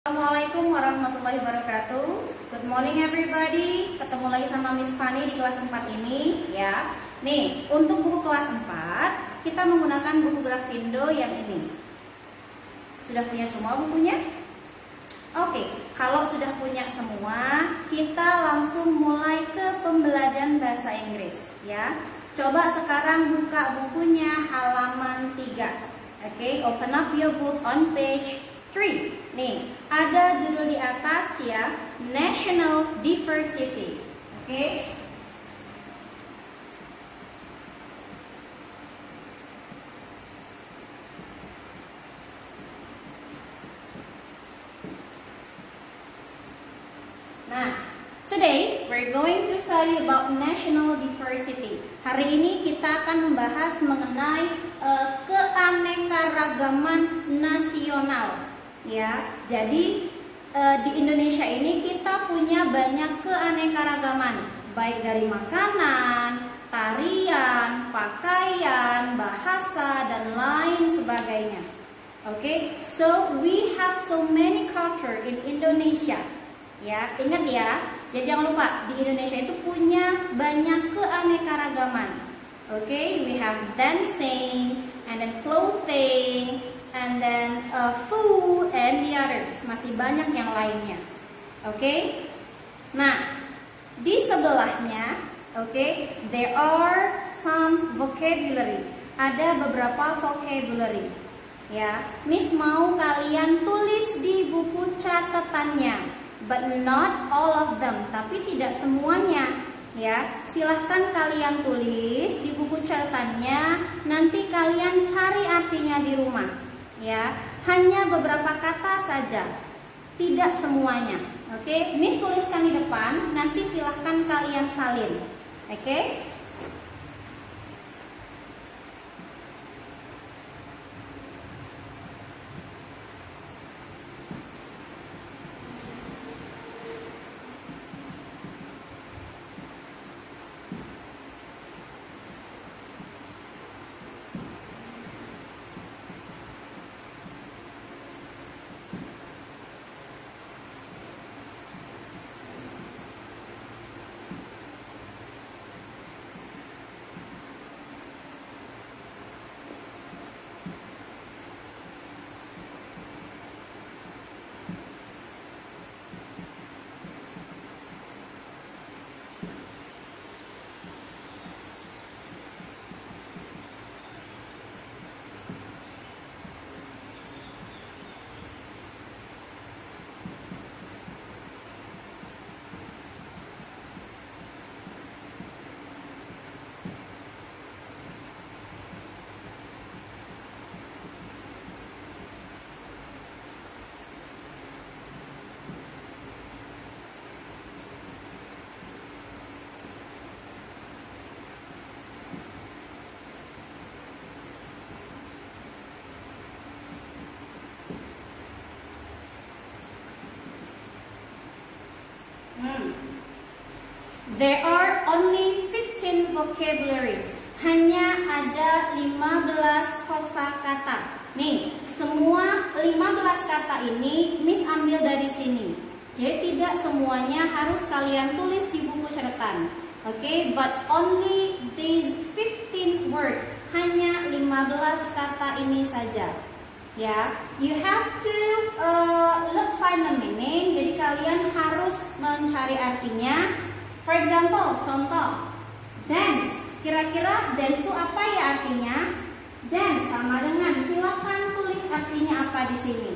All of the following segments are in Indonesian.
Assalamualaikum warahmatullahi wabarakatuh. Good morning everybody. Ketemu lagi sama Miss Fanny di kelas 4 ini ya. Nih, untuk buku kelas 4 kita menggunakan buku Grafindo yang ini. Sudah punya semua bukunya? Oke, kalau sudah punya semua, kita langsung mulai ke pembelajaran bahasa Inggris ya. Coba sekarang buka bukunya halaman 3. Oke, open up your book on page 3. Nih, ada judul di atas ya, National Diversity. Oke. Nah, today we're going to study about national diversity. Hari ini kita akan membahas mengenai keanekaragaman nasional. Ya, jadi di Indonesia ini kita punya banyak keanekaragaman, baik dari makanan, tarian, pakaian, bahasa, dan lain sebagainya. Okay, so we have so many culture in Indonesia. Ya, ingat ya, jadi jangan lupa di Indonesia itu punya banyak keanekaragaman. Okay, we have dancing, and then clothing, and then food and the others. Masih banyak yang lainnya. Oke. Nah, di sebelahnya, oke, there are some vocabulary. Ada beberapa vocabulary. Ya, Miss mau kalian tulis di buku catatannya, but not all of them, tapi tidak semuanya. Ya, silahkan kalian tulis di buku catatannya. Nanti kalian cari artinya di rumah. Ya, hanya beberapa kata saja, tidak semuanya. Oke, Miss tuliskan di depan, nanti silahkan kalian salin. Oke. There are only 15 vocabularies. Hanya ada 15 kosakata. Nih, semua 15 kata ini Miss ambil dari sini. Jadi tidak semuanya harus kalian tulis di buku catatan. Oke, but only these 15 words. Hanya 15 kata ini saja. Ya, you have to find the meaning. Jadi kalian harus mencari artinya. For example, contoh, dance. Kira-kira dance itu apa ya artinya? Dance sama dengan, silakan tulis artinya apa di sini,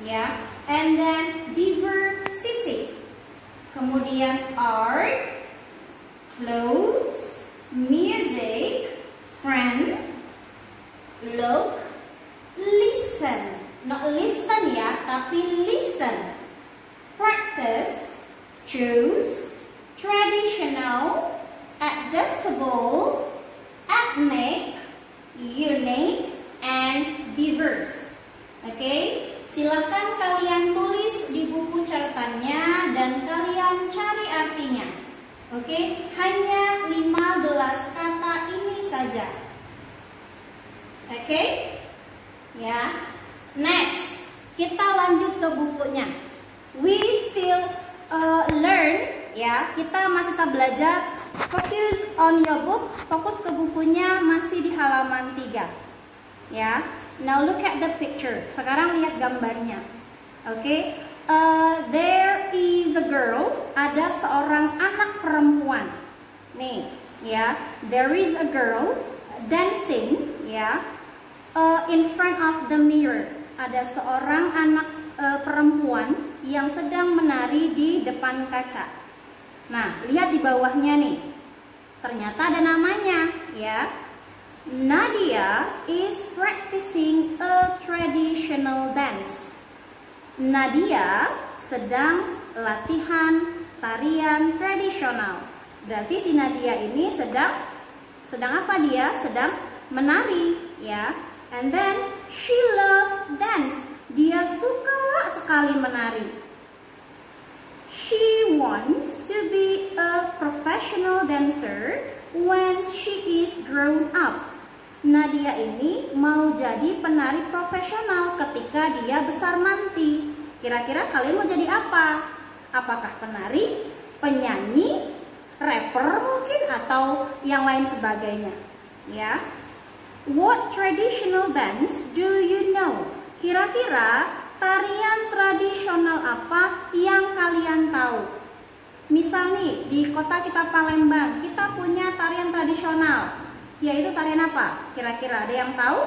ya. And then diversity. Kemudian art, clothes, music, friend, look, listen. Not listen ya, tapi listen. Practice, choose, traditional, adjustable, ethnic, unique, and diverse. Oke, silakan kalian tulis di buku catatannya dan kalian cari artinya. Oke, hanya 15 kata ini saja. Oke, ya. Next, kita lanjut ke bukunya. ya. Kita masih tetap belajar. Focus on your book. Fokus ke bukunya, masih di halaman 3. Ya. Now look at the picture. Sekarang lihat gambarnya. Oke. There is a girl. Ada seorang anak perempuan. Nih, ya. There is a girl dancing, ya. In front of the mirror. Ada seorang anak perempuan yang sedang menari di depan kaca. Nah, lihat di bawahnya nih. Ternyata ada namanya, ya. Nadia is practicing a traditional dance. Nadia sedang latihan tarian tradisional. Berarti si Nadia ini sedang apa dia? Sedang menari, ya. And then she loves dance. Dia suka sekali menari. She wants to be a professional dancer when she is grown up. Nadia ini mau jadi penari profesional ketika dia besar nanti. Kira-kira kalian mau jadi apa? Apakah penari, penyanyi, rapper mungkin, atau yang lain sebagainya? Ya. What traditional dance do you know? Kira-kira tarian tradisional apa yang kalian tahu? Misal nih, di kota kita Palembang, kita punya tarian tradisional. Yaitu tarian apa? Kira-kira ada yang tahu?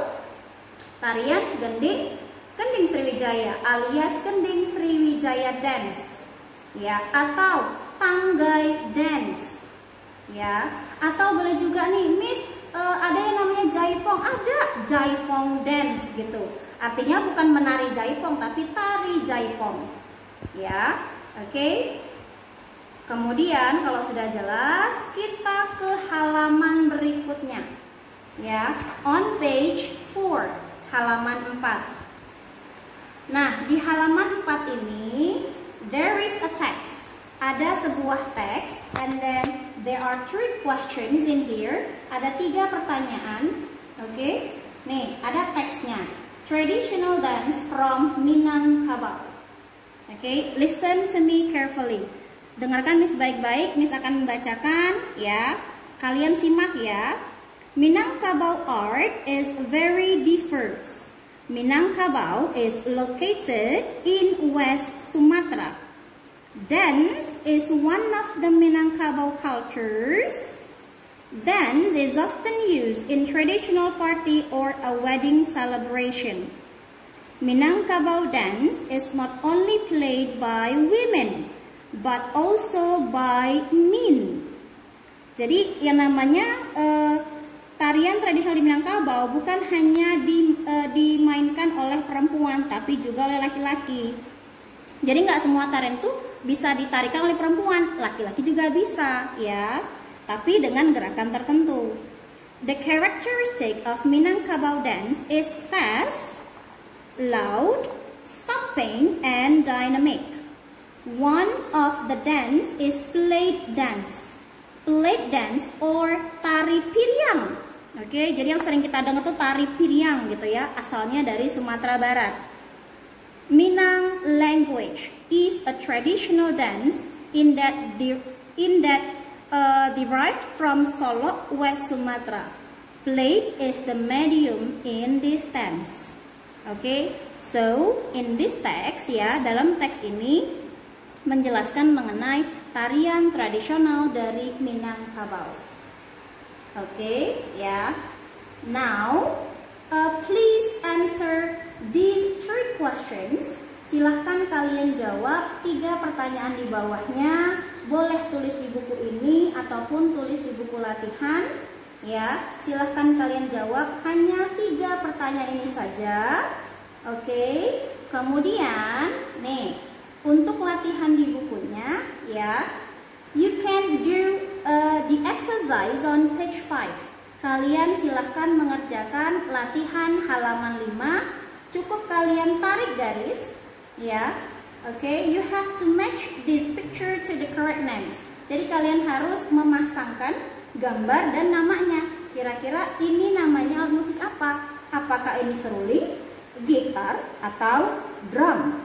Tarian Gending Sriwijaya alias Gending Sriwijaya Dance. Ya, atau Tanggai Dance. Ya, atau boleh juga nih, Miss, ada yang namanya Jaipong. Ada Jaipong Dance gitu. Artinya bukan menari jaipong tapi tari jaipong. Ya, oke. Kemudian kalau sudah jelas, kita ke halaman berikutnya. Ya, on page 4, halaman 4. Nah, di halaman 4 ini there is a text. Ada sebuah teks, and then there are 3 questions in here. Ada 3 pertanyaan. Oke. Nih, ada teksnya. Traditional dance from Minangkabau. Oke, listen to me carefully. Dengarkan Miss baik-baik. Miss akan membacakan, ya. Kalian simak ya. Minangkabau art is very diverse. Minangkabau is located in West Sumatra. Dance is one of the Minangkabau cultures. Dance is often used in traditional party or a wedding celebration. Minangkabau dance is not only played by women, but also by men. Jadi yang namanya tarian tradisional di Minangkabau bukan hanya dimainkan oleh perempuan, tapi juga oleh laki-laki. Jadi nggak semua tarian itu bisa ditarikan oleh perempuan, laki-laki juga bisa, ya. Tapi dengan gerakan tertentu. The characteristic of Minangkabau dance is fast, loud, stopping, and dynamic. One of the dance is plate dance. Plate dance or tari piryang. Oke, jadi yang sering kita dengar tuh tari piryang gitu ya, asalnya dari Sumatera Barat. Minang language is a traditional dance in that derived from Solok, West Sumatra. Plate is the medium in this dance. Okay, so in this text ya, dalam teks ini menjelaskan mengenai tarian tradisional dari Minangkabau. Okay, ya. Now, please answer these 3 questions. Silahkan kalian jawab 3 pertanyaan di bawahnya. Boleh tulis di buku ini ataupun tulis di buku latihan. Ya, silahkan kalian jawab hanya 3 pertanyaan ini saja. Oke. Kemudian, nih, untuk latihan di bukunya, ya, you can do the exercise on page 5. Kalian silahkan mengerjakan latihan halaman 5. Cukup kalian tarik garis, ya. Oke, you have to match this picture to the correct names. Jadi kalian harus memasangkan gambar dan namanya. Kira-kira ini namanya alat musik apa? Apakah ini seruling, gitar, atau drum?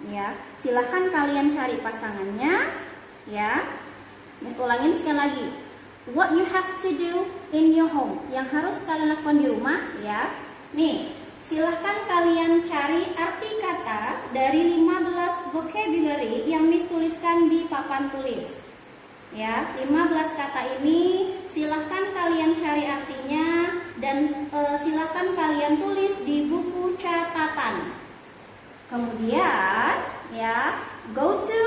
Ya, silahkan kalian cari pasangannya, ya. Miss ulangin sekali lagi. What you have to do in your home. Yang harus kalian lakukan di rumah ya. Nih, silahkan kalian cari arti kata dari 15 vocabulary yang Miss tuliskan di papan tulis. Ya, 15 kata ini silahkan kalian cari artinya dan silahkan kalian tulis di buku catatan. Kemudian ya, go to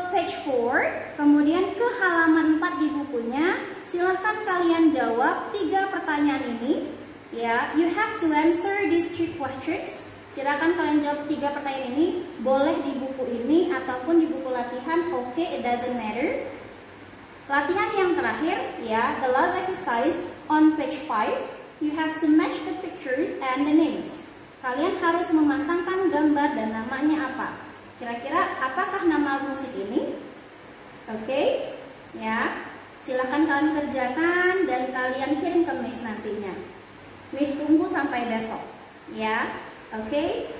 page 4, kemudian ke halaman 4 di bukunya. Silahkan kalian jawab 3 pertanyaan ini. Ya, you have to answer these 3 questions. Silakan kalian jawab 3 pertanyaan ini. Boleh di buku ini ataupun di buku latihan. Oke, it doesn't matter. Latihan yang terakhir, ya, the last exercise on page 5, you have to match the pictures and the names. Kalian harus memasangkan gambar dan namanya apa. Kira-kira apakah nama musik ini? Oke, ya, silahkan kalian kerjakan dan kalian kirim ke Miss nantinya. Miss tunggu sampai besok, ya. Oke,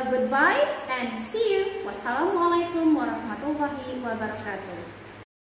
goodbye and see you. Wassalamualaikum warahmatullahi wabarakatuh.